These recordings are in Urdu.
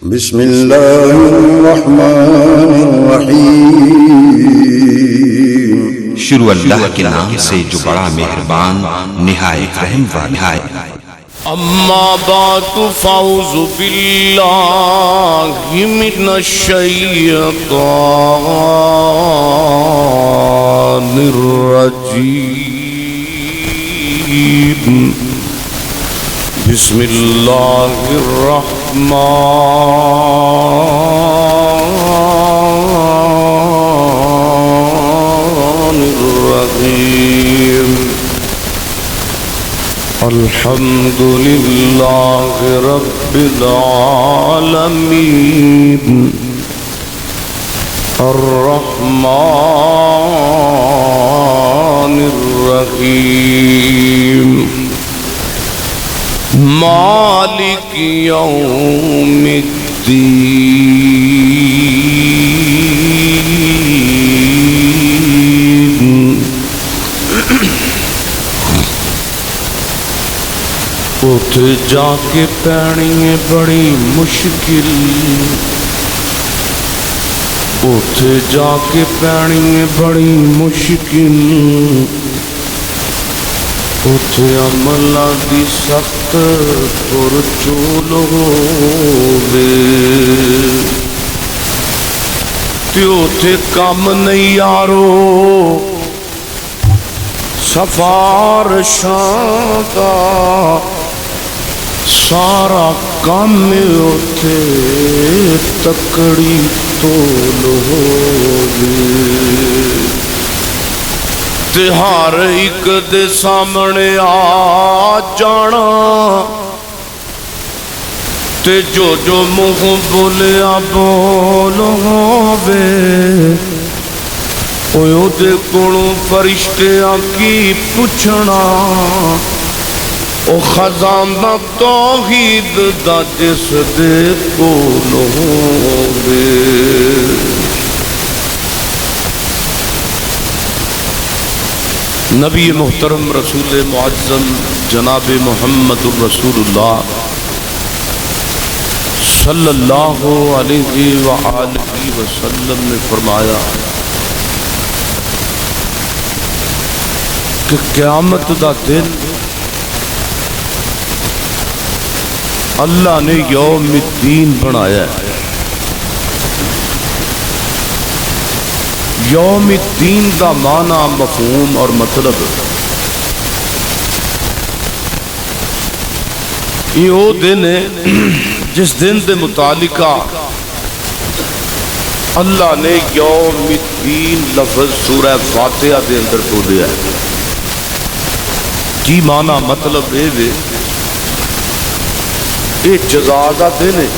بسم اللہ الرحمن الرحیم، شروع اللہ کے نام سے جو بڑا مہربان نہایت رحم والا ہے۔ اما بعد فاعوذ باللہ من الشیطان الرجیم، بسم اللہ الرحمن الرحیم۔ الحمد للہ رب العالمین، الرحمن الرحیم، مالک یوم الدین۔ اٹھ جا کے پینی ہے بڑی مشکل، اٹھ جا کے پینی ہے بڑی مشکل، اٹھ عملہ دی سخت پرچول ہووے، تے اٹھ کم نہیں یارو سفارشاں دا، سارا کام اتے تکڑی تول ہووے، تے ہر ایک دے سامنے آ جانا، تے جو جو منہ بولیا بول ہووے، او دے کولوں فرشتیاں کی پوچھنا، او خزانہ توحید دا جس دے کول ہووے۔ نبی محترم رسول معظم جناب محمد الرسول اللہ صلی اللہ علیہ وآلہ وسلم نے فرمایا کہ قیامت دا دن اللہ نے یوم الدین بنایا ہے۔ یوم الدین دا معنی، مفہوم اور مطلب یہ وہ دن ہے جس دن دے متعلقہ اللہ نے یوم الدین لفظ سورہ فاتحہ دے اندر بولیا ہے۔ کی معنی مطلب یہ جزا دا دن ہے،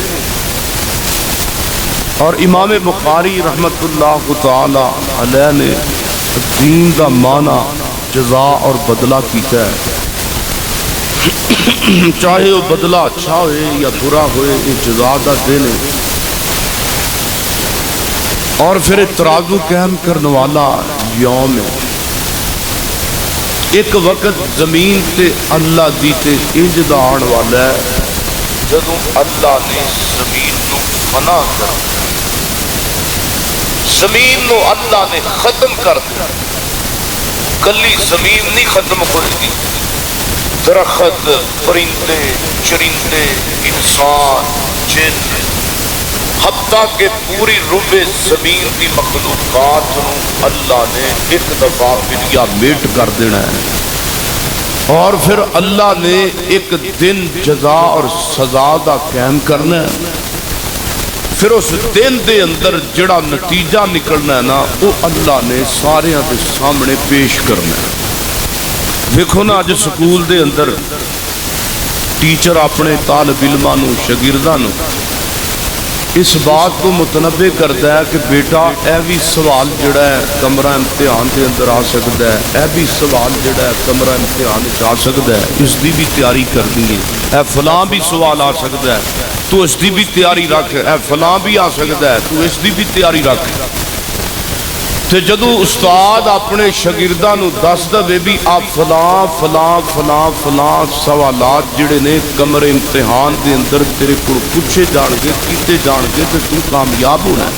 اور امام بخاری رحمت اللہ تعالی علیہ نے دین دا معنی جزا اور بدلہ کیتا ہے، چاہے وہ بدلہ اچھا ہوئے یا برا ہوئے، یہ جزا دا دن ہے۔ اور پھر ترازو قائم کرنے والا یوم ہے۔ ایک وقت زمین تے اللہ دی تے انج دا آن والا ہے جدوں اللہ نے زمین نو منع کر، زمین نو اللہ نے ختم کر دیا۔ کلی زمین نہیں ختم ہوئی دی، درخت، پرندے، چرندے، انسان، جن، حتیٰ کہ پوری رب زمین کی مخلوقات نو اللہ نے ایک دفعہ بلیا میٹ کر دینا ہے، اور پھر اللہ نے ایک دن جزا اور سزا دا قائم کرنا ہے۔ پھر اس دن دے اندر جڑا نتیجہ نکلنا ہے نا، وہ اللہ نے سارے دے سامنے پیش کرنا ہے۔ دیکھو نا، اج سکول دے اندر ٹیچر اپنے طالب علماں نو، شاگرداں نو اس بات کو متنبہ کرتا ہے کہ بیٹا اے بھی سوال جڑا ہے کمرہ امتحان دے اندر آ سکتا ہے، اے بھی سوال جڑا ہے کمرہ امتحان آ سکتا ہے، اس دی بھی تیاری کرنی ہے۔ اے فلاں بھی سوال آ سکتا ہے، تو اس دی بھی تیاری رکھ۔ اے فلاں بھی آ سکتا ہے، تو اس دی بھی تیاری رکھ۔ تے جدو استاد اپنے شاگرداں نو دس دے بھی آپ فلاں فلاں فلاں فلاں سوالات جڑے نے کمرے امتحان دے اندر تیرے کو پوچھے جان گے کیتے جان گے تے تو کامیاب ہونا ہے،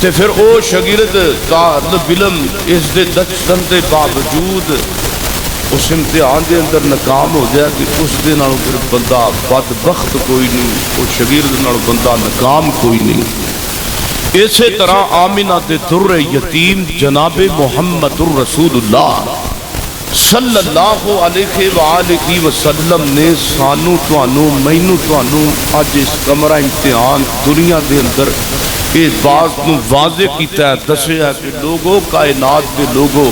تے پھر او شاگرد طالب علم اس دے دسن دے باوجود اس امتحان دے اندر ناکام ہو جائے کہ اس دے نالوں پھر بندہ بدبخت کوئی نہیں، اس شاگرد نالوں بندہ ناکام کوئی نہیں۔ اسی طرح آمنہ دے در یتیم جناب محمد الرسول اللہ صلی اللہ علیہ وآلہ وسلم نے سانو توانو مینو توانو آج اس کمرہ امتحان دنیا دے اندر اس بات نو واضح کیتا ہے، دسے ہے کہ لوگوں کائنات دے لوگوں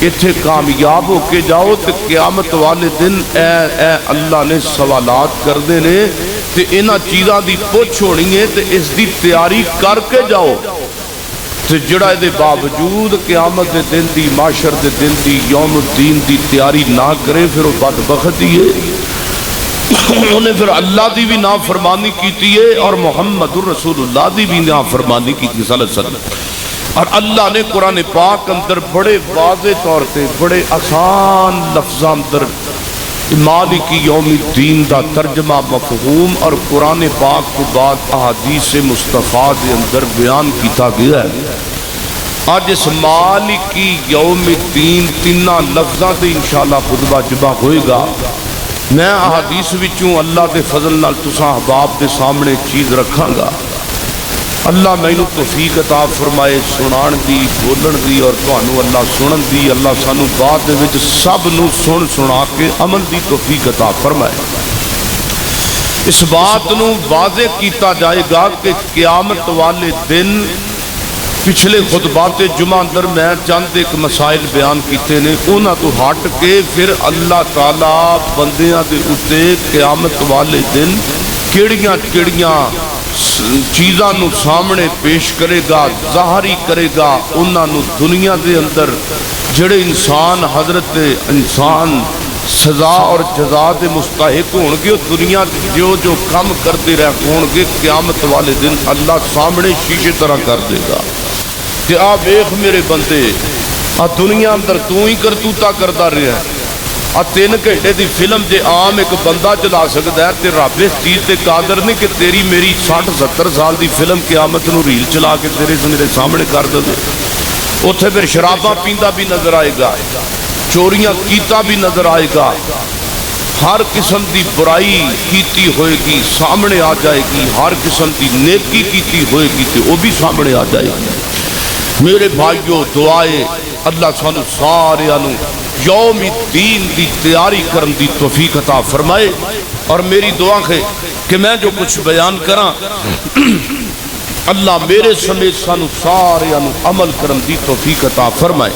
اتھے کامیاب ہو کے جاؤ تے قیامت والے دن اے اللہ نے سوالات کر دینے تے انہاں چیزاں دی پوچھ ہونی ہے تے اس دی تیاری کر کے جاؤ، تے جڑا دے باوجود قیامت دے دن دی معاشر دے دن دی یوم الدین دی تیاری نہ کرے پھر وہ بدبخت ہی ہے، انہیں پھر اللہ دی بھی نافرمانی کیتی ہے اور محمد الرسول اللہ دی بھی نافرمانی کیتی صلی اللہ علیہ وسلم۔ اور اللہ نے قرآن پاک اندر بڑے واضح طور پہ بڑے آسان لفظاں اندر مالک یوم الدین دا ترجمہ مفہوم اور قرآن پاک کے بعد احادیث مصطفیٰ دے اندر بیان کیتا گیا ہے۔ آج اس مالک یوم الدین تینہ لفظاں دے انشاءاللہ خطبہ جمع ہوئے گا۔ میں احادیث وچوں اللہ دے فضل نال تساں احباب دے سامنے چیز رکھاں گا، اللہ میں انہوں توفیق عطا فرمائے سنان دی بولن دی اور توانو اللہ سنن دی، اللہ سانو بعد دے وچ سب نو سن سنا کے عمل دی توفیق عطا فرمائے۔ اس بات نو واضح کیتا جائے گا کہ قیامت والے دن پچھلے خطبات جمعہ اندر میں چند ایک مسائل بیان کیتے نے، انہاں تو ہٹ کے پھر اللہ تعالیٰ بندیاں دے اتے قیامت والے دن کیڑیاں کیڑیاں چیزاں نو سامنے پیش کرے گا، ظاہری کرے گا، انہاں نو دنیا دے اندر جڑے انسان حضرت انسان سزا اور جزا دے مستحق ہون گے، دنیا جو جو کم کرتے رہ ہون گے، قیامت والے دن اللہ سامنے شیشے طرح کر دے گا کہ آپ ایک میرے بندے دنیا اندر تو ہی کرتوتا کرتا رہا ہے، 3 گھنٹے دی فلم جے عام ایک بندہ چلا سکتا ہے تے رب اس چیز تے قادر نہیں کہ تیری میری 60-70 سال دی فلم قیامت نو ریل چلا کے تیرے میرے سامنے کر دے۔ اتھے پھر شراباں پیندا بھی نظر آئے گا، چوریاں کیتا بھی نظر آئے گا، ہر قسم دی برائی کیتی ہوئے گی سامنے آ جائے گی، ہر قسم دی نیکی کیتی ہوئے گی تے وہ بھی سامنے آ جائے گی۔ میرے بھائیو دعائے اللہ سانو سارے آنو یوم الدین دی تیاری کرن دی توفیق عطا فرمائے، اور میری دعا ہے کہ میں جو کچھ بیان کراں اللہ میرے سمیت سانو سارے آنو عمل کرن دی توفیق عطا فرمائے۔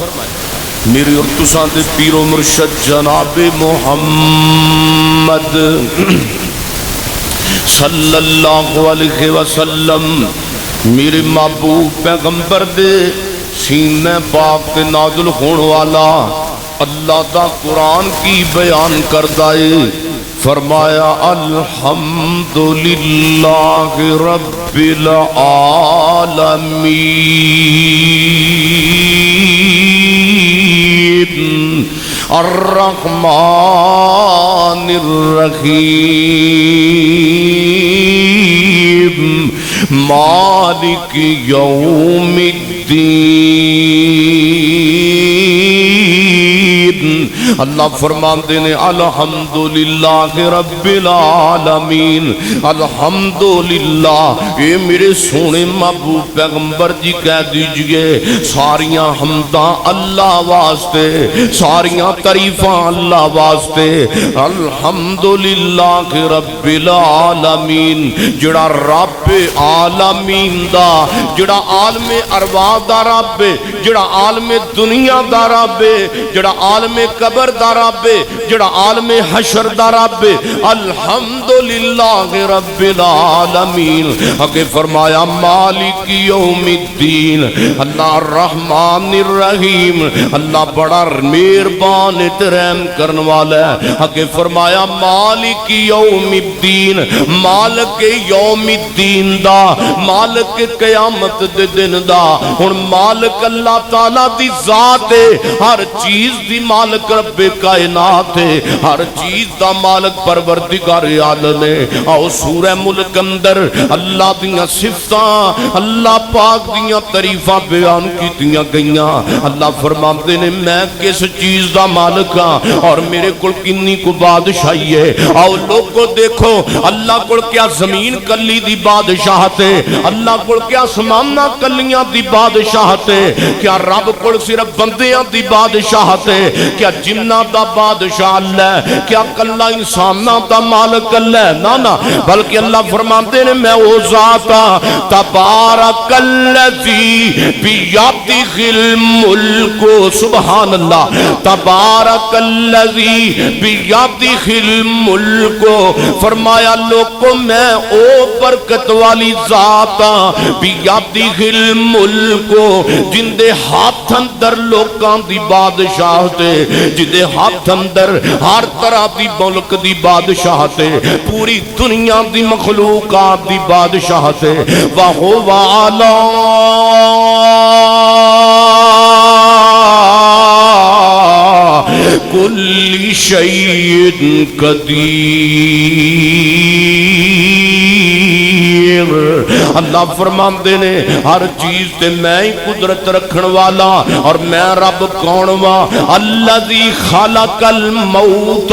میری اور تساں دے پیر و مرشد جناب محمد صلی اللہ علیہ وسلم میرے محبوب پیغمبر دے سینے پاک تے نازل ہون والا اللہ دا قرآن کی بیان کردائے، فرمایا الحمدللہ رب العالمین الرحمن الرحیم مالک یوم الدین۔ اللہ فرماندے نے الحمدللہ رب العالمین، الحمدللہ اے میرے سونے محبوب پیغمبر جی کہہ دیجئے ساریاں حمداں اللہ واسطے، ساریاں تعریفاں اللہ واسطے، الحمدللہ رب العالمین جڑا رب عالمین دا، جڑا عالم ارواح دا رب، جڑا عالم دنیا دا رب، جڑا عالم قبر دا رب ہے، جڑا عالم حشر دا رب ہے۔ الحمدللہ رب العالمین۔ آگے فرمایا مالک یوم الدین، اللہ الرحمن الرحیم، اللہ بڑا مہربان رحم کرنے والا ہے۔ آگے فرمایا مالک یوم الدین، مالک یوم الدین دا، مالک قیامت دے دن دا۔ ہن مالک اللہ تعالیٰ دی ذات ہے، ہر چیز دی مالک رب کائنات ہے، ہر چیز دا مالک پروردگار عالم ہے۔ آؤ سورہ ملک اندر اللہ دیاں صفتاں، اللہ پاک دیاں تعریفاں بیان کیتیاں گئیاں۔ اللہ فرماتے نے میں کس چیز دا مالک ہاں اور میرے کول کنی کو بادشاہی ہے۔ آؤ لوگو دیکھو اللہ کول کیا زمین کلی دی بادشاہت ہے، اللہ کول کیا آسماناں کلیاں دی بادشاہت ہے، کیا رب کول صرف بندیاں دی بادشاہت ہے، کیا جنہ دا بادشاہ اللہ ہے، کیا کلا انساناں دا مالک اللہ ہے؟ نا نا، بلکہ اللہ فرماتے ہیں میں وہ ذات ہاں تبارک الذی بیدہ الملک، سبحان اللہ، تبارک الذی بیدہ الملک۔ فرمایا لوگوں میں او برکت والی ذات ہاں بیدہ الملک، جن دے ہاتھ اندر لوکاں دی بادشاہت ہے، جن دے ہاتھ اندر ہر طرح دی ملک دی بادشاہت ہے، پوری دنیا دی مخلوقات دی بادشاہت ہے۔ وَهُوَ عَلَىٰ كُلِّ شَيْءٍ قَدِيرٌ۔ اللہ فرماندے نے ہر چیز تے میں ہی قدرت رکھن والا، اور میں رب کون واں؟ الذی خلق الموت،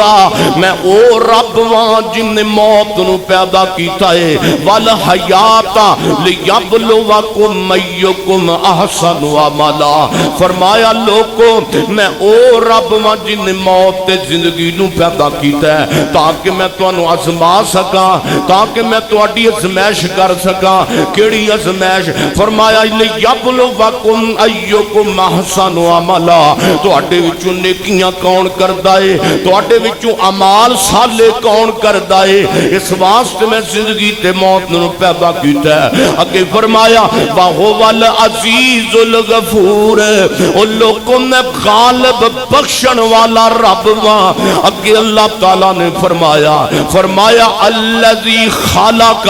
میں او رب واں جن نے موت نو پیدا کیتا ہے، والحیات لیبلوکم ایکم احسن عملا۔ فرمایا لوگو میں او رب واں جن نے موت تے زندگی نو پیدا کیتا ہے تاکہ میں تانوں آزما سکاں، تاکہ میں تہاڈی آزمائش کر سکاں۔ کیڑی آزمائش؟ فرمایا لیبلوکم ایکم احسن عملا، تہاڈے وچوں نیکیاں کون کردا ہے، تہاڈے وچوں اعمال صالح کون کردا ہے، اس واسطے میں زندگی تے موت نو پیدا کیتا ہے۔ اگے فرمایا وَهُوَ الْعَزِيزُ الْغَفُورُ، او لوگوں میں غالب بخشن والا رب واں۔ اگے اللہ تعالیٰ نے فرمایا الذی خلق،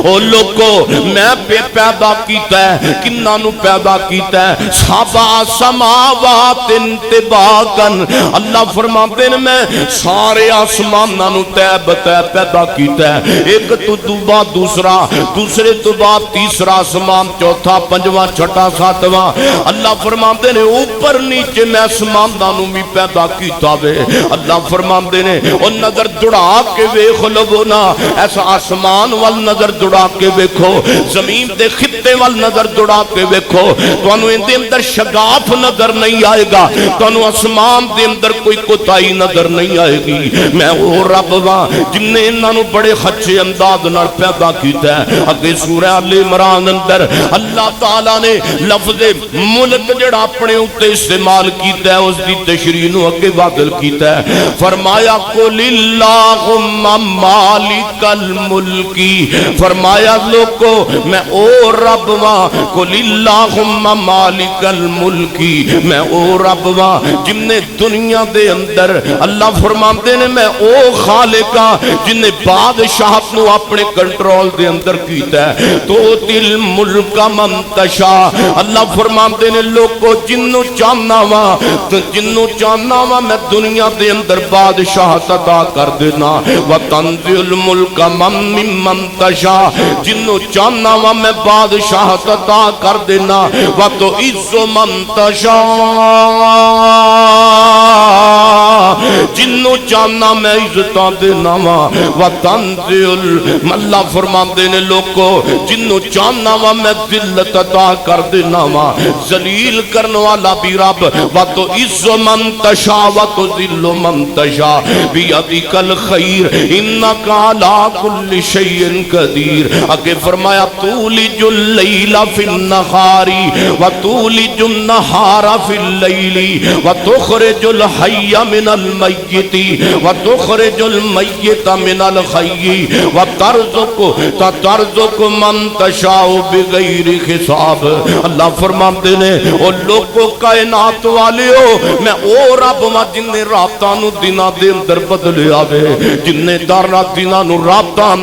او لوگو میں پیدا کیتا ہے، کنہ نو پیدا کیتا ہے؟ سبع سماوات طباقاً، اللہ فرماتے ہیں میں سارے آسماناں نو تہ بتہ پیدا کیتا ہے، ایک تو بعد دوسرا، دوسرے تو بعد تیسرا آسمان، چوتھا، پنجواں، چھٹا، ساتواں۔ اللہ فرماتے ہیں اوپر نیچے میں آسماناں نو بھی پیدا کیتا وے۔ اللہ فرماتے ہیں او نظر دوڑا کے ویکھ لو نا، ایسا آسمان وال نظر دوڑا کے ویکھو، زمین دے خطے وال نظر دوڑا کے ویکھو، تانوں ان دے اندر شگاف نظر نہیں آئے گا، تانوں آسمان دے اندر کوئی کوتاہی نظر نہیں آئے گی۔ میں وہ رب واں جن نے انہاں نوں بڑے خچے انداز نال پیدا کیتا ہے۔ اگے سورہ آل عمران اندر اللہ تعالیٰ نے لفظ ملک جڑا اپنے اوتے استعمال کیتا ہے اس دی تشریح نو اگے واضح کیتا ہے۔ فرمایا قل اللہم مالک الملک، فرمایا لوگو میں او رب واں، قل اللہم مالک الملک، میں او رب واں جن نے دنیا دے اندر، اللہ فرماتے نے میں او خالق ہاں جن نے بادشاہت نو اپنے کنٹرول دے اندر کیتا ہے۔ تو دل ملک من تشاء، اللہ فرماتے نے لوگو جنوں چاہنا وا میں دنیا دے اندر بادشاہت عطا کر دینا۔ وتنزل الملک من تشاء، جنوں چاہنا وا میں بادشاہت عطا کر دینا۔ وتعز من تشاء، جنوں چاہنا میں عزتاں دینا وا وتنزل اللہ فرماندے نے لوگو جنوں چاہنا وا میں ذلت عطا کر دینا وا ذلیل کرن والا بھی رب وتعز من تشاء وتذل من تشاء بیدک الخیر انک علی کل شیء قدیر اگے فرمایا تولج اللیل فی النہار وتولج النہار فی اللیل وتخرج الحی من المیت وتخرج المیت من الحی وترزق من تشاء بغیر حساب اللہ فرماتے نے او لوگو کائنات والے ہو میں او رب وا جن نے راتاں نو دناں دے اندر بدلے آوے جن نے دناں نو راتاں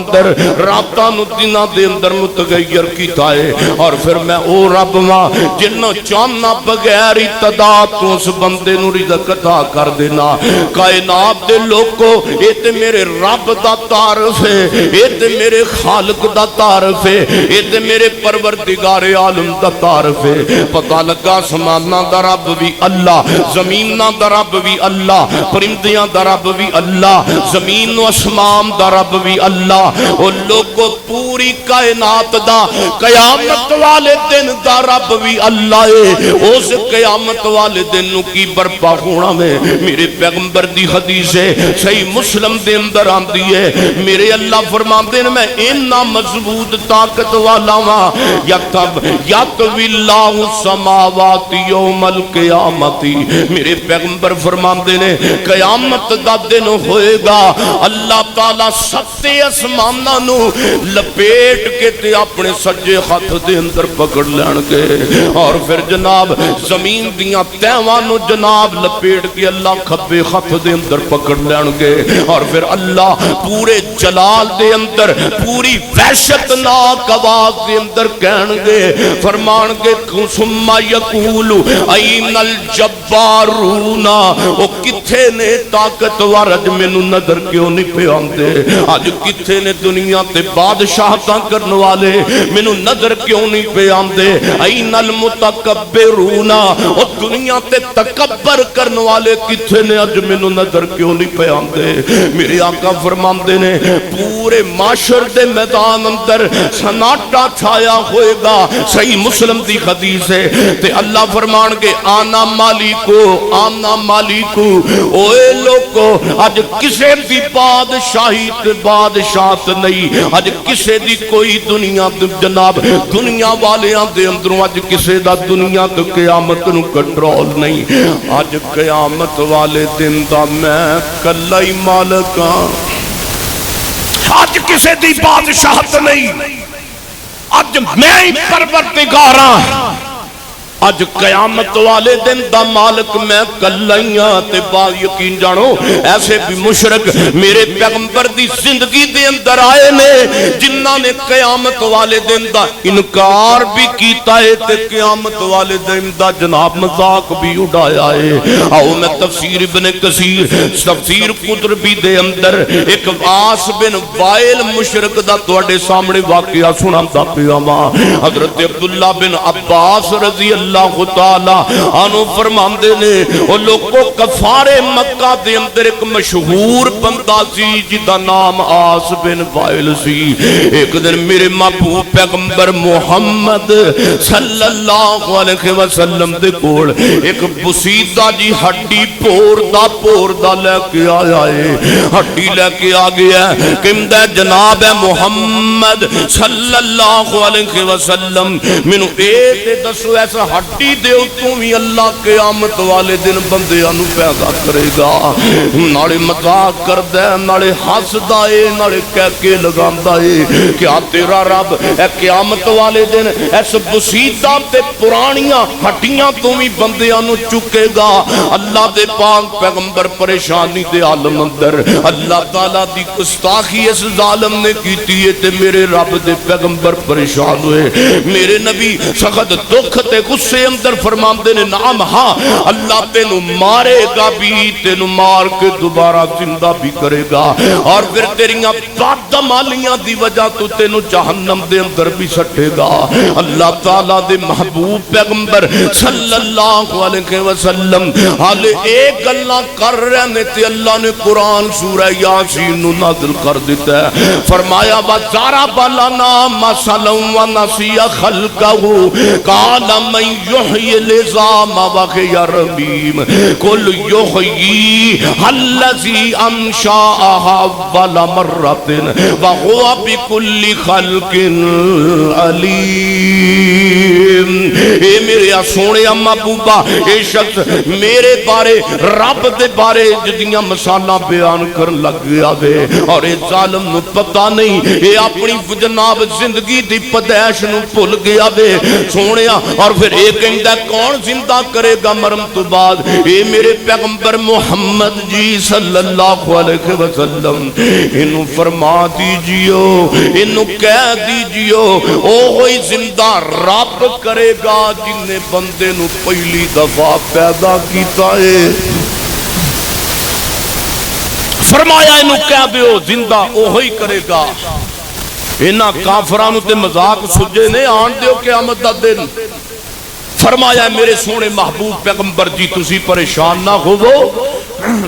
نو دناں دے اندر متغیر کیتا ہے اور پھر میں او رب وا جنوں چاہنا بغیر ابتدا تو اس بندے نو رزق عطا کر دینا کائنات دے لوگو اے تے میرے رب دا تعارف ہے اے تے میرے خالق دا تعارف ہے اے تے میرے پروردگار عالم دا تعارف ہے پتہ لگا آسماناں دا رب بھی اللہ زمیناں دا رب بھی اللہ پرندیاں دا رب بھی اللہ زمین و اسمان دا رب بھی اللہ او لوگو پوری کائنات دا قیامت والے دن دا رب بھی اللہ ہے اس قیامت والے دن نو کی برپا ہونا میں میرے پیغمبر دی حدیث ہے صحیح مسلم دے اندر آندی ہے میرے اللہ فرماندے نے میں اتنا مضبوط طاقت والا ہاں یطوی اللہ السماوات یوم القیامت میرے پیغمبر فرماندے نے قیامت دا دن ہوئے گا اللہ تعالی ستے اسماناں نو لپیٹ کے تے اپنے سجے ہاتھ دے اندر پکڑ لین گے اور پھر جناب زمین دیاں تہواں نو جناب لپیٹ کے اللہ کھبے ہاتھ دے اندر پکڑ لین گے اور پھر اللہ پورے جلال دے اندر پوری وحشت ناک آواز دے اندر کہن گے فرمان گے ثم یقول این الجبارون او کتھے نے طاقتور اج مینوں نظر کیوں نہیں پہ آندے اج کتھے نے دنیا تے بادشاہتاں کرن والے مینوں نظر کیوں نہیں پہ آندے این المتکبرون او دنیا تے تکبر کرن والے کتھے نے اج مینوں نظر کیوں نہیں پہ آندے میرے آقا فرماندے نے پورے معاشر دے میدان اندر سناٹا چھایا ہوئے گا صحیح مسلم دی حدیث ہے تے اللہ فرمان کے آنا مالکو اوے لوگو اج کسے دی بادشاہت نہیں اج کسے دی کوئی دنیا جناب دنیا والیاں دے اندروں اج کسے دا دنیا تو قیامت نو کنٹرول نہیں اج قیامت والے دن دا میں کلا ہی مالک ہاں اج کسے دی بادشاہت نہیں اج میں ہی پروردگار ہاں اج قیامت والے دن دا مالک میں کلائیاں تے با یقین جانو ایسے بھی مشرک میرے پیغمبر دی زندگی دے اندر آئے نے جنہاں نے قیامت والے دن دا انکار بھی کیتا ہے تے قیامت والے دن دا جناب مذاق بھی اڑایا ہے آؤ میں تفسیر ابن کثیر تفسیر قرطبی دے اندر ایک عاص بن وائل مشرک دا تواڈے سامنے واقعہ سناتا پیا ماں حضرت عبداللہ بن عباس رضی اللہ تعالی عنہ فرماندے نے او لوگوں کفار مکہ دے اندر ایک مشہور بندہ سی جدا نام عاص بن وائل سی ایک دن میرے محبوب پیغمبر محمد صلی اللہ علیہ وسلم دے کول ایک بسیدہ جی ہڈی پور دا لے کے آیا ہے ہڈی لے کے آ گیا ہے کمدہ جناب محمد صلی اللہ علیہ وسلم منو اے دسو ایسا ہڈی دے تو بھی اللہ قیامت والے دن بندیاں نو پیدا کرے گا نالے مذاق کردہ نالے ہسدا اے نالے کہہ کے لگاندا اے کیا تیرا رب اے قیامت والے دن اس بسیطہ تے پرانیاں ہڈیاں تو بھی بندیاں نو چکے گا اللہ دے پاک پیغمبر پریشانی دے عالم اندر اللہ تعالیٰ دی گستاخی اس ظالم نے کیتی ہے تے میرے رب دے پیغمبر پریشان ہوئے میرے نبی سخت دکھ تے غصے غصے اندر فرماندے نے نام ہاں اللہ تینو مارے گا بھی, تینو مار کے دوبارہ زندہ بھی کرے گا, اور پھر تیریاں بدعمالیاں دی وجہ تو تینو جہنم دے اندر بھی سٹے گا. اللہ تعالیٰ دے محبوب پیغمبر صلی اللہ علیہ وسلم حال ایک گلہ کر رہے نے تے اللہ نے قرآن سورہ یاسین نو نازل کر دیتا ہے. فرمایا وَضَرَبَ لَنَا مَثَلًا وَنَسِیَ خَلْقَهُ قَالَ مَن يُحْيِي الْعِظَامَ وَهِيَ رَمِيمٌ قُلْ يُحْيِيهَا الَّذِي أَنشَأَهَا أَوَّلَ مَرَّةٍ وَهُوَ بِكُلِّ خَلْقٍ علیم. اے میرے سونے اما بوبا اے شخص میرے بارے رب دے بارے جدیاں مسالہ بیان کر لگ گیا دے, اور اے ظالم نو پتہ نہیں اے اپنی جناب زندگی دی پدیش نو بھول گیا دے سونیا. اور پھر اے کہندا کون زندہ کرے گا مرم تو بعد. اے میرے پیغمبر محمد جی صلی اللہ علیہ وسلم انہوں فرما دیجیو, انہوں کہہ دیجیو او ہوئی زندہ رب کرے گا جن نے بندے نو پہلی دفعہ پیدا کیتا ہے. فرمایا انہوں کہہ دیو زندہ او ہوئی کرے گا. انہاں کافرانو تے مذاق سجے نے آن دیو قیامت دا دن. فرمایا میرے سونے محبوب پیغمبر جی تسی پریشان نہ ہوو,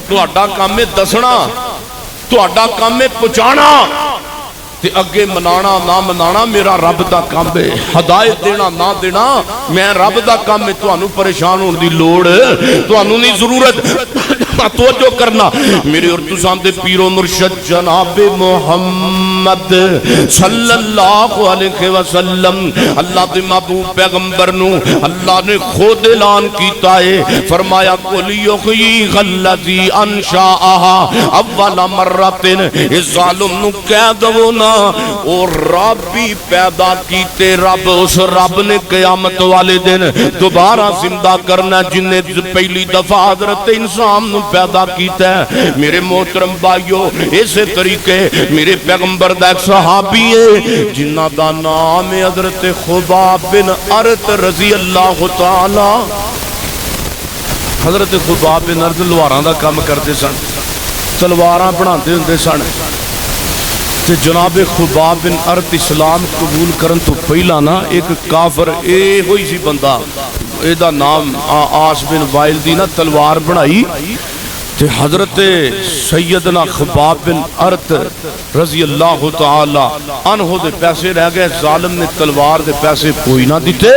تہاڈا کام ہے دسنا, تہاڈا کام ہے پہنچانا, تے اگے منانا نہ منانا میرا رب دا کام ہے, ہدایت دینا نہ دینا میں رب دا کام ہے. تانوں پریشان ہون دی لوڑ تانوں نہیں ضرورت, توجہ کرنا میرے اور تساں دے پیر و مرشد جناب محمد صلی اللہ علیہ وسلم اللہ دے محبوب پیغمبر نو اللہ نے خود اعلان کیتا ہے. فرمایا قل یحییہا الذی انشأہا اول مرۃ. اس ظالم نو کہہ دو نا او رب بھی پیدا کیتے, رب اس رب نے قیامت والے دن دوبارہ زندہ کرنا جن نے پہلی دفعہ حضرت انسان نو پیدا کیتا ہے. میرے محترم بھائیو اسی طریقے میرے پیغمبر دا ایک صحابی ہے جنہ دا نام ہے حضرت خباب بن ارت رضی اللہ تعالی. حضرت خباب بن ارت لواراں دا کام کرتے سن, تلواراں بناتے ہوندے سن. تے جناب خباب بن ارت اسلام قبول کرن تو پہلا نا ایک کافر اے ہوئی سی بندہ, اے دا نام آس بن وائل دی نا تلوار بنائی تے حضرت سیدنا خباب بن ارت رضی اللہ تعالی عنہ دے پیسے رہ گئے. ظالم نے تلوار دے پیسے کوئی نہ دیتے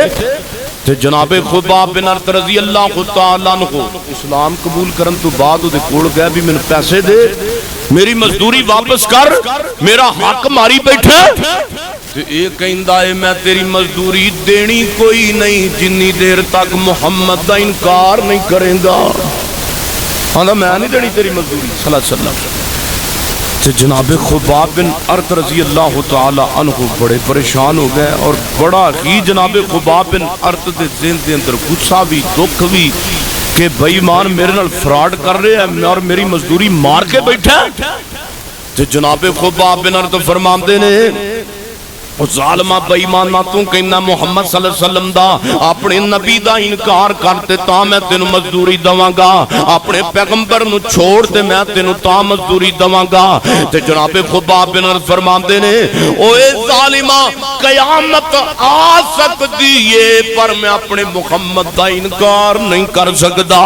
تے جناب خباب بن ارت رضی اللہ تعالی عنہ اسلام قبول کرن تو بعد دے کول گئے بھی میں پیسے دے, میری مزدوری واپس کر, میرا حق ماری بیٹھے. تے اے کہندا ہے میں تیری مزدوری دینی کوئی نہیں جنی دیر تک محمد دا انکار نہیں کرے گا. ہاں میں نہیں دینی تیری مزدوری صلی اللہ علیہ وسلم. تے جناب خباب بن ارت رضی اللہ تعالی عنہ بڑے پریشان ہو گئے, اور بڑا ہی جناب خباب بن ارت دے ذہن دے اندر غصہ بھی دکھ بھی کہ بے ایمان میرے نال فراڈ کر رہے ہیں اور میری مزدوری مار کے بیٹھا. تے جناب خباب بن ارت فرماندے نے او ظالمہ بے ایمان نہ تو کہنا محمد صلی اللہ علیہ وسلم دا اپنے نبی دا انکار کرتے تا میں تینو مزدوری دواں گا, اپنے پیغمبر نو چھوڑ تے میں تینو تا مزدوری دواں گا. تے جناب خباب بن ارت فرماندے نے او اے ظالمہ قیامت آ سکتی ہے پر میں اپنے محمد دا انکار نہیں کر سکدا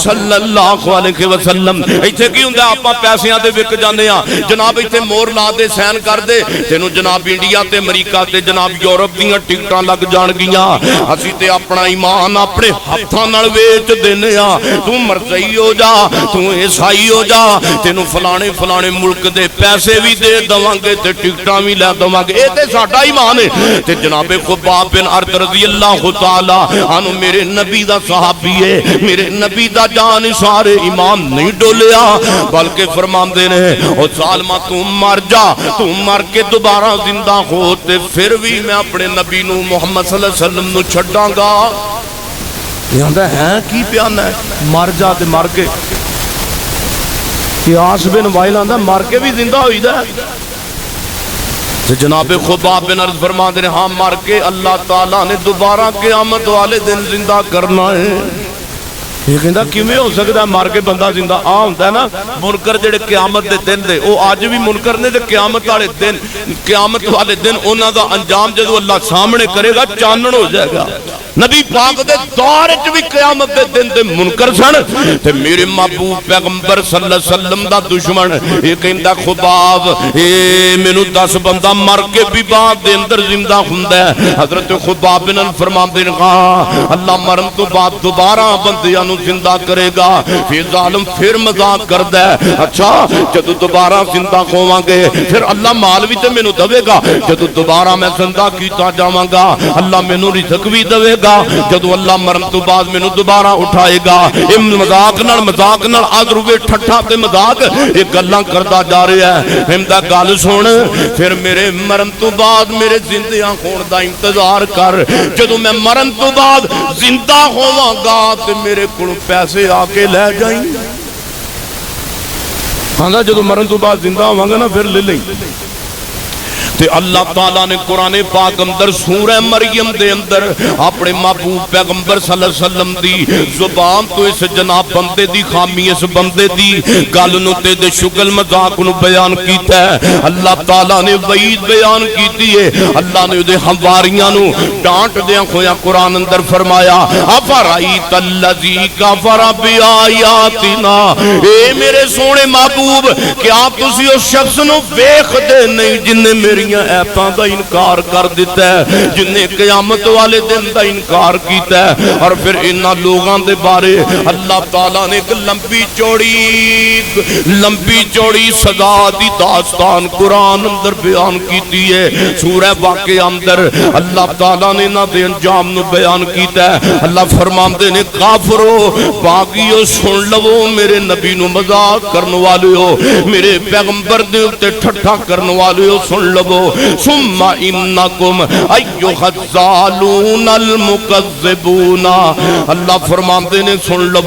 صلی اللہ علیہ وسلم. ایتھے کی ہوندا آپاں پیسیاں دے وک جاندے ہاں, جناب ایتھے مور لا دے سین کر دے, تینو جناب انڈیا تے امریکہ تے جناب یورپ دیاں ٹکٹاں لگ جان گیاں, اسی تے اپنا ایمان اپنے ہتھاں نال ویچ دینے ہاں. تو مرزائی ہو جا, تو عیسائی ہو جا, تینو فلانے فلانے ملک دے پیسے بھی دے دواں گے تے ٹکٹاں بھی لے دواں گے. اے تے ساڈا ایمان ہے. تے جناب خباب بن ارت رضی اللہ تعالی عنہ میرے نبی دا صحابی ہے, میرے نبی دا جان سارے ایمان نہیں ڈولیا بلکہ فرماندے نے او ظالمہ تو مر جا, تو مر کے دوبارہ زندہ ہو تے پھر بھی میں اپنے نبی نو محمد صلی اللہ علیہ وسلم نو چھڑاں گا. یہ آندا ہے کی پیانا ہے, مر جا تے مر کے. یہ آس بن وائل آندا مر کے بھی زندہ ہوئی دا. تو جناب خباب بن عرض فرما دے ہاں مر کے اللہ تعالیٰ نے دوبارہ قیامت والے دن زندہ کرنا ہے۔ یہ کہندا کیویں ہو سکدا مر کے بندہ زندہ ہوندا ہے نا؟ منکر جڑے قیامت دے دن دے او اج بھی منکر نے تے قیامت والے دن انہاں دا انجام جدوں اللہ سامنے کرے گا چانن ہو جائے گا۔ نبی پاک دے دور وچ بھی قیامت دے دن دے منکر سن تے میرے محبوب پیغمبر صلی اللہ علیہ وسلم دا دشمن یہ کہندا خباب مینوں 10 بندہ مر کے بھی بعد دے اندر زندہ ہوندا ہے۔ حضرت خباب بن فرماندے نے کہا اللہ مرن تو بعد دوبارہ بندیاں نوں زندہ کرے گا۔ پھر ظالم پھر مذاق کردا ہے اچھا جدوں دوبارہ زندہ ہوواں گے پھر اللہ مال بھی تے مینوں دے گا، جدوں دوبارہ میں زندہ کیتا جاواں گا اللہ مینوں رزق بھی دے گا، جدو اللہ مرن تو بعد مینوں دوبارہ اٹھائے گا۔ یہ مذاق نال آج روے ٹھٹھا تے مذاق یہ گلاں کردا جا رہا ہے۔ ہمدا گل سن پھر میرے مرن تو بعد میرے زندہ ہون دا انتظار کر، جدو میں مرن تو بعد زندہ ہوواں گا تے میرے کول پیسے آ کے لے جائیں۔ ہاں جدو مرن تو بعد زندہ ہوواں گا نا پھر لے لیں۔ تے اللہ تعالیٰ نے قرآن پاک اندر سورہ مریم دے اندر اپنے محبوب پیغمبر صلی اللہ علیہ وسلم دی زبان تو اس جناب بندے دی خامی اس بندے دی گل نو تے دے شکل مذاق نو بیان کیتا ہے۔ اللہ تعالیٰ نے وعید بیان کیتی ہے، اللہ نے دے ہمواریاں نو ڈانٹ دیاں ہویا قرآن اندر فرمایا افرائیت الذی کفر بآیاتنا، اے میرے سونے محبوب کیا تسی اس شخص نو ویکھ دے نہیں جن نے میری ایپاں دا انکار کر دیتا ہے، جن نے قیامت والے دن دا انکار کیتا ہے۔ اور پھر انہاں لوگاں دے بارے اللہ تعالیٰ نے ایک لمبی چوڑی سزا دی داستان قرآن اندر بیان کیتی ہے۔ سورہ واقعہ اندر اللہ تعالیٰ نے انہاں دے انجام نو بیان کیتا ہے۔ اللہ فرماندے نے کافرو باغیو سن لو میرے نبی نو مذاق کرن والےو، میرے پیغمبر دے تے ٹھٹھا کرن والےو سن لو، ثم انکم ایھا الضالون المکذبون۔ اللہ فرماندے نے سن لو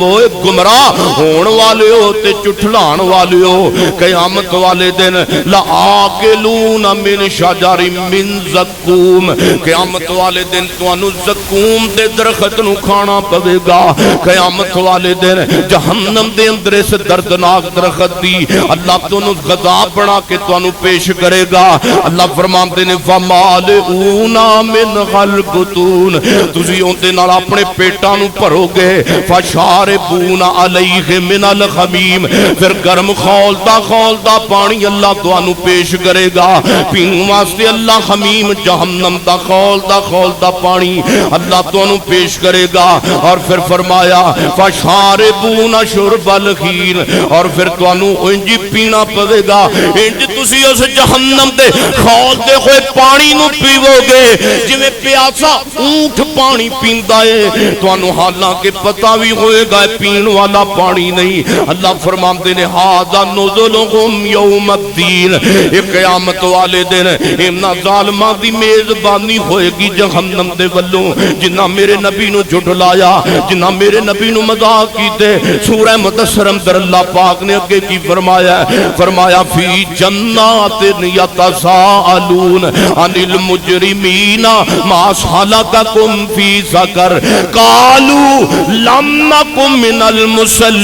گمراہ ہون والے ہو تے چٹھلان والے ہو، قیامت والے دن لآکلون من شجر من زقوم، قیامت والے دن تانوں زقوم دے درخت نو کھانا پوے گا۔ قیامت والے دن جہنم دے اندر اس دردناک درخت دی اللہ تانوں غذا بنا کے تانوں پیش کرے گا۔ اللہ فرماندے نے فمالئون منها البطون، تسی اون نال اپنے پیٹاں نو بھرو گے، فشاربون علیہ من الحمیم، پھر گرم کھولدا پانی اللہ تانوں پیش کرے گا، پین واسطے اللہ حمیم جہنم دا کھولدا پانی اللہ تانوں پیش کرے گا۔ اور پھر فرمایا فشاربون شرب الہین، اور پھر تانوں انج پینا پوے گا انج تسی اس جہنم دے کھولدے ہوئے پانی نو پیو گے جویں پیاسا اونٹ پانی پیندا ہے، تانوں حالانکہ پتہ بھی ہوئے گا پین والا پانی نہیں۔ اللہ فرماندے نے ھذا نزلہم یوم الدین، ایک قیامت والے دن انہاں ظالماں دی میزبانی ہوئے گی جہنم دے ولوں، جنہاں میرے نبی نو جھٹلایا، جنہاں میرے نبی نو مذاق کیتے۔ سورہ مدثر اندر اللہ پاک نے اگے کی فرمایا فی جنات یتساءلون عن المجرمین ما سلککم فی سقر قالوا لم نکن من المصلین۔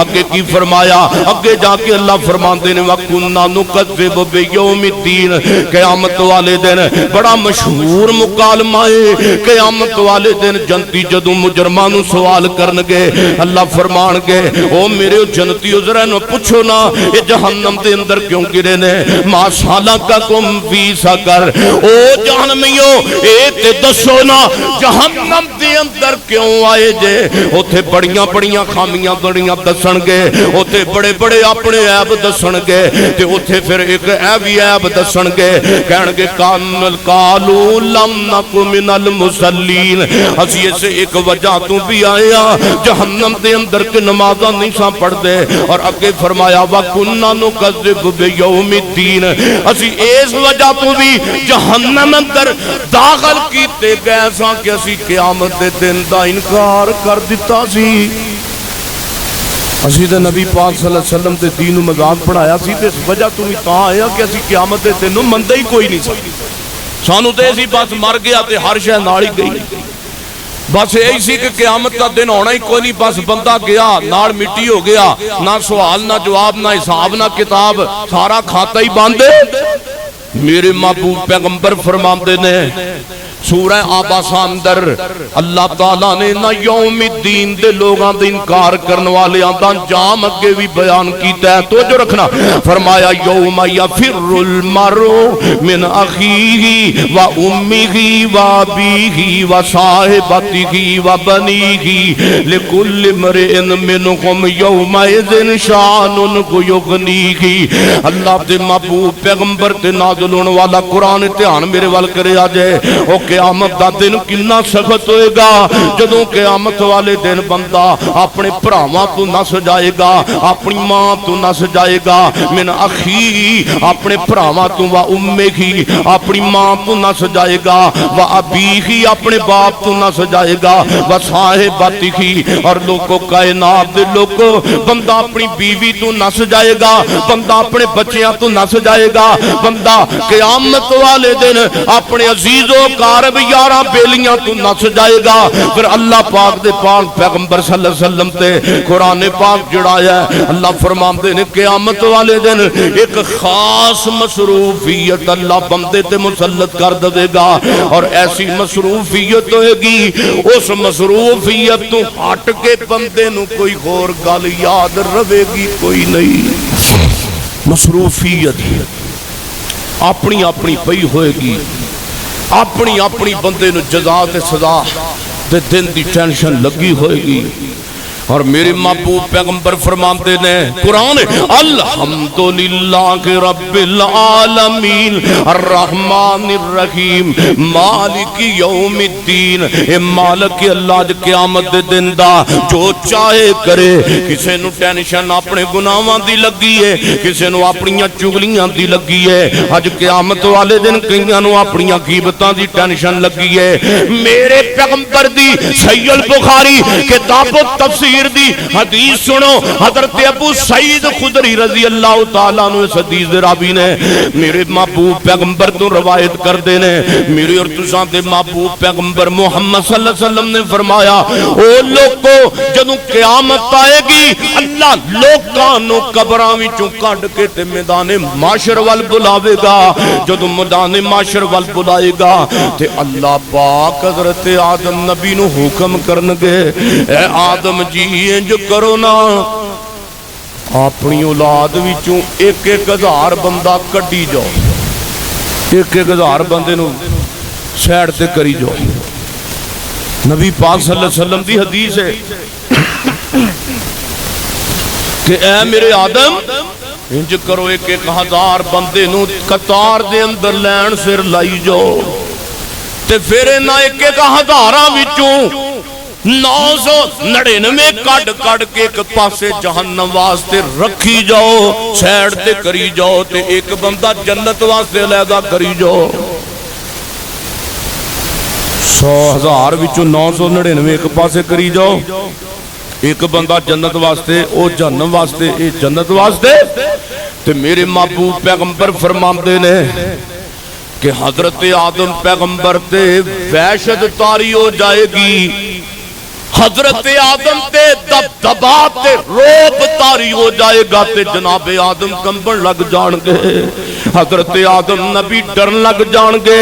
اگے کی فرمایا، اگے جا کے اللہ فرماندے نے وَكُنَّا نُكَذِّبُ بِيَوْمِ الدِّينِ، قیامت والے دن بڑا مشہور مکالمہ ہے۔ قیامت والے دن جنتی جدوں مجرماں نو سوال کرنگے اللہ فرمان گے او میرے جنتی ذرا نو پوچھو نا یہ جہنم دے اندر کیوں گرے نے، ما سلککم فی سقر، او جہنمیو اے تے دسو نا جہنم دے اندر کیوں آئے جے؟ اوتھے بڑیاں خامیاں بڑیاں دسن گے، اوتھے بڑے اپنے عیب دسن گے، تے اوتھے پھر ایک عیب دسن گے، کہن گے قالوا لم نکن من المصلین، اسی اسے ایک وجہ تو بھی آیا جہنم دے اندر کے نمازاں نہیں سا پڑھ دے۔ اور اگے فرمایا وَكُنَّا نُكَذِّبُ بِيَوْمِ الدِّينِ، اسی اس وجہ تو بھی جہنم اندر داخل کیتے گئے سا کہ اسی قیامت دے دن دا انکار کر دیتا سی۔ اسی تے نبی پاک صلی اللہ علیہ وسلم تے دین و مذاق پڑھایا سی تے اس وجہ تو بھی تاں آیا کہ اسی قیامت دے دن مندے ہی کوئی نہیں سکتی سانو تے اسی بس مر گیا تے ہر شے نال ہی گئی بس یہی سی کہ قیامت کا دن ہونا ہی کوئی نہیں بس بندہ گیا نال مٹی ہو گیا نہ سوال نہ جواب نہ حساب نہ کتاب سارا کھاتا ہی بند میرے محبوب پیغمبر فرماندے نے سورہ آباسہ اندر اللہ تعالیٰ نے نہ یوم الدین دے لوگاں دے انکار کرنے والے آندان جام اگے بھی بیان کیتا ہے تو جو رکھنا فرمایا یوم یفر المرء من اخیہ و امیہ و ابیہ و صاحبتہ و بنیہ لکل امرئ منہم یومئذ شان یغنیہ اللہ دے محبوب پیغمبر تے نازل ہونے والا قرآن دھیان میرے وال کرے آ جائے او قیامت دا دن کنا سخت ہوئے گا جدوں قیامت والے دن بندہ اپنے بھراواں تو نس جائے گا اپنی ماں تو نس جائے گا من اخی اپنے بھراواں تو و امیہ اپنی ماں تو نس جائے گا و ابیہ اپنے باپ تو نس جائے گا و صاحبتہ اور لوگوں کائنات دے لوگوں بندہ اپنی بیوی تو نس جائے گا بندہ اپنے بچیاں تو نس جائے گا بندہ قیامت والے دن اپنے عزیزوں کارب یارہ بیلیاں تو نس جائے گا پھر اللہ پاک دے پاک پیغمبر صلی اللہ علیہ وسلم تے قرآن پاک جڑایا ہے اللہ فرماندے نے قیامت والے دن ایک خاص مصروفیت اللہ بندے تے مسلط کر دے گا اور ایسی مصروفیت ہوئے گی اس مصروفیت تو ہٹ کے بندے نو کوئی غور گل یاد رہے گی کوئی نہیں مصروفیت اپنی اپنی پئی ہوئے گی اپنی اپنی بندے نو جزا تے سزا تے دن دی ٹینشن لگی ہوئے گی اور میرے محبوب پیغمبر فرماتے نے قرآن الحمدللہ رب العالمین الرحمن الرحیم مالک یوم الدین اے مالک اللہ جے قیامت دے دن دا جو چاہے کرے کسے نو ٹینشن اپنے گناہاں دی لگی ہے کسے نو اپنیاں چغلیاں دی لگی ہے اج قیامت والے دن کئیاں نو اپنیاں غیبتاں دی ٹینشن لگی ہے میرے پیغمبر دی صحیح البخاری کتاب التفسیر دی حدیث سنو حضرت ابو سعید خدری رضی اللہ تعالیٰ عنہ اس حدیث دے راوی نے میرے محبوب پیغمبر تو روایت کر دینے میرے اور تساں دے محبوب پیغمبر محمد صلی اللہ علیہ وسلم نے فرمایا او لوگو جدوں قیامت آئے گی اللہ لوکاں نو قبراں وچوں کڈ کے تے میدان معاشر وال بلاوے گا جدوں میدان معاشر وال بلائے گا تے اللہ پاک حضرت آدم نبی نو حکم کرنگے اے آدم جی انج کرو نا اپنی اولاد وچوں ایک ایک ہزار بندہ کڈی جاؤ ایک ایک ہزار بندے نو سیڈ تے کری جاؤ نبی پاک صلی اللہ علیہ وسلم دی حدیث ہے کہ اے میرے آدم انج کرو ایک ایک ہزار بندے نو قطار دے اندر لین سر لائی جاؤ تے پھر نہ ایک ایک ہزاراں وچوں 999 کڈ کڈ کے ایک پاسے جہنم واسطے رکھی جاؤ سیڈ تے کری جاؤ تے ایک بندہ جنت واسطے علیحدہ کری جاؤ 100,000 وچوں 999 ایک پاسے کری جاؤ ایک بندہ جنت واسطے او جہنم واسطے اے جنت واسطے تے میرے محبوب پیغمبر فرماندے نے کہ حضرت آدم پیغمبر تے وحشت طاری ہو جائے گی حضرت آدم تے دبدبا تے روب طاری ہو جائے گا تے جناب آدم کمبن لگ جان گے حضرت آدم نبی ڈرن لگ جان گے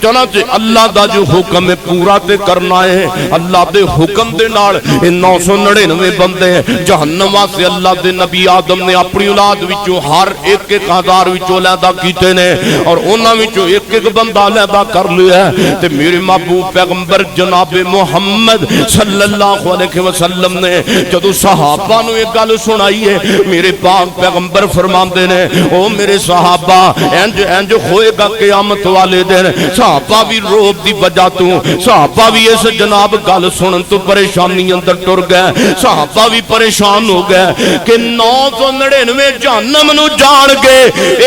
چنانچہ اللہ دا جو حکم ہے پورا تے کرنا ہے اللہ دے حکم دے نال 999 بندے جہنم واسطے اللہ دے نبی آدم نے اپنی اولاد وچوں ہر ایک ایک ہزار وچوں علیحدہ کیتے نے اور انہاں وچوں ایک ایک بندہ علیحدہ کر لیا ہے تے میرے محبوب پیغمبر جناب محمد صلی اللہ علیہ وسلم نے جدو صحابہ نو ایک گل سنائی ہے میرے پاک پیغمبر فرماندے نے او میرے صحابہ انج انج ہوئے گا قیامت والے دن صحابہ بھی روب دی وجہ تو صحابہ بھی اس جناب گل سنن تو پریشانی اندر ٹر گئے صحابہ بھی پریشان ہو گئے کہ 999 جہنم نو جان گے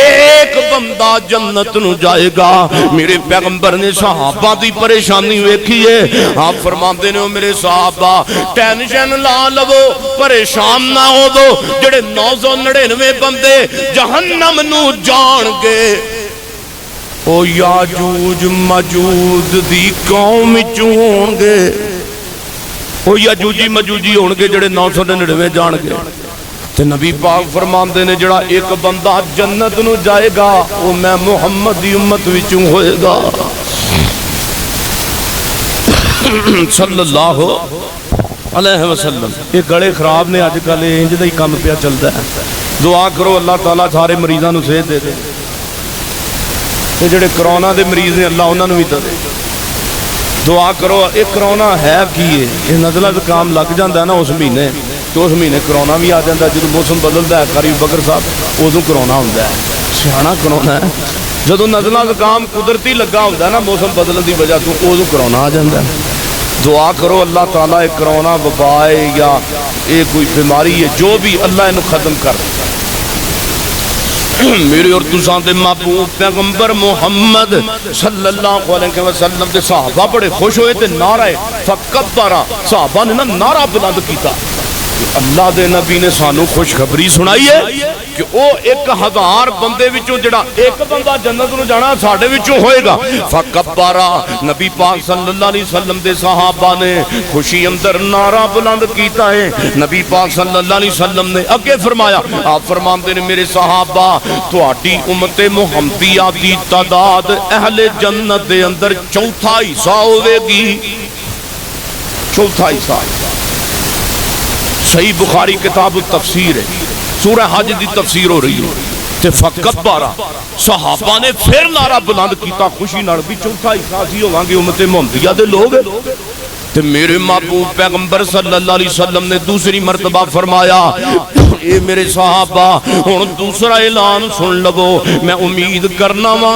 ایک بندہ جنت نو جائے گا میرے پیغمبر نے صحابہ دی پریشانی ویکھی ہے آپ فرماندے نے میرے صحابہ صحابہ ٹینشن لا لو پریشان نہ ہو دو جڑے 999 بندے جہنم نو جان گے او یاجوج ماجوج دی قوم چوں ہون گے او یاجوجی ماجوجی ہون گے جڑے 999 جان گے تے نبی پاک فرماندے نے جڑا ایک بندہ جنت نو جائے گا او میں محمد دی امت وچوں ہوئے گا صلی اللہ علیہ وسلم. یہ گڑے خراب نے اج کل انج دا ہی کام پیا چلدا ہے. دعا کرو اللہ تعالیٰ سارے مریضاں نو صحت دے دے تے جڑے کرونا دے مریض نے اللہ انہاں نو بھی دے. دعا کرو یہ کرونا ہے کی ہے یہ نزلہ زکام لگ جاندہ ہے نا اس مہینے تو اس مہینے کرونا بھی آ جاندہ ہے جدو موسم بدلدا ہے قاری بکر صاحب ادوں کرونا ہوندا ہے سیاںا کرونا ہے جدو نزلہ زکام قدرتی لگا ہوندا ہے نا موسم بدلن دی وجہ تو ادوں کرونا آ جاندہ ہے. دعا کرو اللہ تعالیٰ ایک کرونا وبا ہے یا ایک کوئی بیماری ہے جو بھی اللہ انہوں ختم کر. میرے اور تساں دے محبوب پیغمبر محمد صلی اللہ علیہ وسلم دے صحابہ بڑے خوش ہوئے تے نعرہ فکبرا صحابہ نے نعرہ بلند کیتا. اللہ دے نبی نے سانو خوشخبری سنائی ہے کہ او 1000 بندے وچوں جڑا ایک بندہ جنت نو جانا ساڈے وچوں ہوئے گا. فکبرا نبی پاک صلی اللہ علیہ وسلم دے صحابہ نے خوشی اندر نعرہ بلند کیتا ہے. نبی پاک صلی اللہ علیہ وسلم نے اگے فرمایا آپ فرماندے نے میرے صحابہ تہاڈی امت محمدیہ دی تعداد اہل جنت دے اندر چوتھا حصہ ہوے گی. چوتھا حصہ صحیح بخاری کتاب التفسیر ہے سورہ حج دی تفسیر ہو رہی ہے تے فکبرا صحابہ نے پھر نعرہ بلند کیتا خوشی نال بھی چوتھا حصہ سی ہوواں گے امت محمدیہ دے لوگ. تے میرے محبوب پیغمبر صلی اللہ علیہ وسلم نے دوسری مرتبہ فرمایا اے میرے صحابہ ہن دوسرا اعلان سن لو میں امید کرنا وا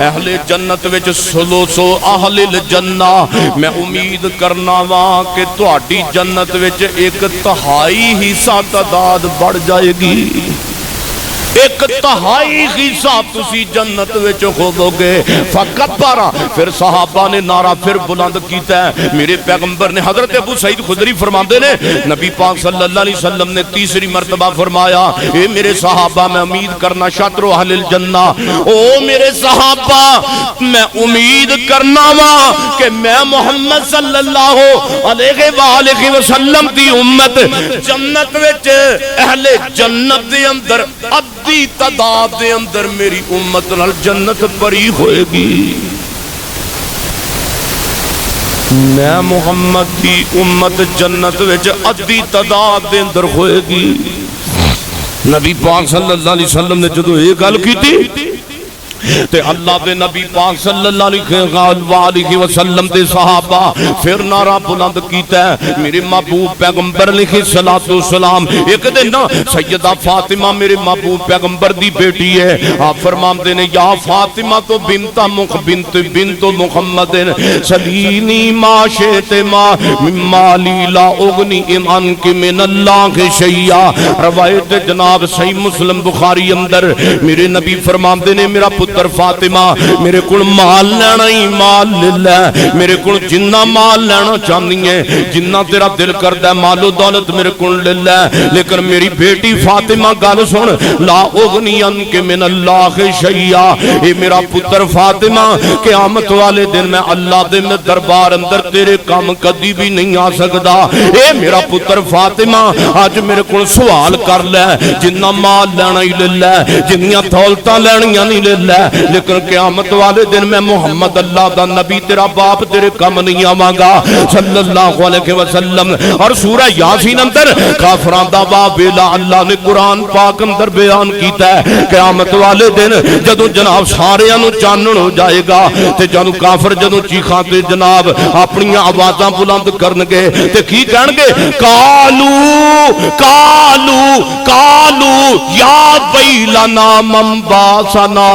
اہل جنت وچ 300 اہل الجنہ میں امید کرنا وا کہ تہاڈی جنت وچ 1/3 حصہ تعداد بڑھ جائے گی. 1/3 حصہ تسی جنت وچ ہوو گے. فکبرا پھر صحابہ نے نعرہ پھر بلند کیتا ہے. میرے پیغمبر نے حضرت ابو سعید خدری فرماندے نے نبی پاک صلی اللہ علیہ وسلم نے تیسری مرتبہ فرمایا اے میرے صحابہ میں امید کرنا شطر اہل الجنہ او میرے صحابہ میں امید کرنا وا کہ میں محمد صلی اللہ علیہ وآلہ وسلم دی امت جنت وچ اہل جنت دے اندر ادھی تعداد دے اندر میری امت نال جنت بری ہوئے گی. میں محمد دی امت جنت وچ ادھی تعداد دے اندر ہوئے گی. نبی پاک صلی اللہ علیہ وسلم نے جدو یہ گل کی تھی تے اللہ دے نبی پاک صلی اللہ علیہ وسلم دے صحابہ پھر نعرہ بلند کیتا ہے. میرے محبوب پیغمبر علیہ السلام ایک دن نا سیدہ فاطمہ میرے محبوب پیغمبر دی بیٹی ہے آپ فرماندے نے یا فاطمہ تو بنت محمد سلینی ما شئت ما مالی لا اغنی ایمان کی من اللہ شیعہ. روایت جناب صحیح مسلم بخاری اندر میرے نبی فرماندے نے میرا پتر فاطمہ میرے کل مال لینا ہی مال للہ میرے کل جنہ مال لینا چاہنی ہے جنہ تیرا دل کردہ مال و دولت میرے کل للہ لیکن میری بیٹی فاطمہ گل سن لا اغنی انک من اللہ شیعہ. اے میرا پتر فاطمہ قیامت والے دن میں اللہ دے میں دربار اندر تیرے کام کدی بھی نہیں آ سکدا. اے میرا پتر فاطمہ آج میرے کل سوال کر لے جنہ مال لینا ہی للہ جنیاں دولتاں لینیاں نہیں للہ لیکن قیامت والے دن میں محمد اللہ دا نبی تیرا باپ تیرے کم نہیں آواں گا صلی اللہ علیہ وسلم. اور سورہ یاسین اندر کافران دا وابلا اللہ نے قرآن پاک اندر بیان کیتا ہے قیامت والے دن جدو جناب سارے انو جانن ہو جائے گا تے جدو کافر جدو چیخاں تے جناب اپنی آوازاں بلند کرنگے تے کی کہنگے کالو کالو کالو یا ویلنا من باسنا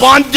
5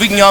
20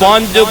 5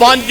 5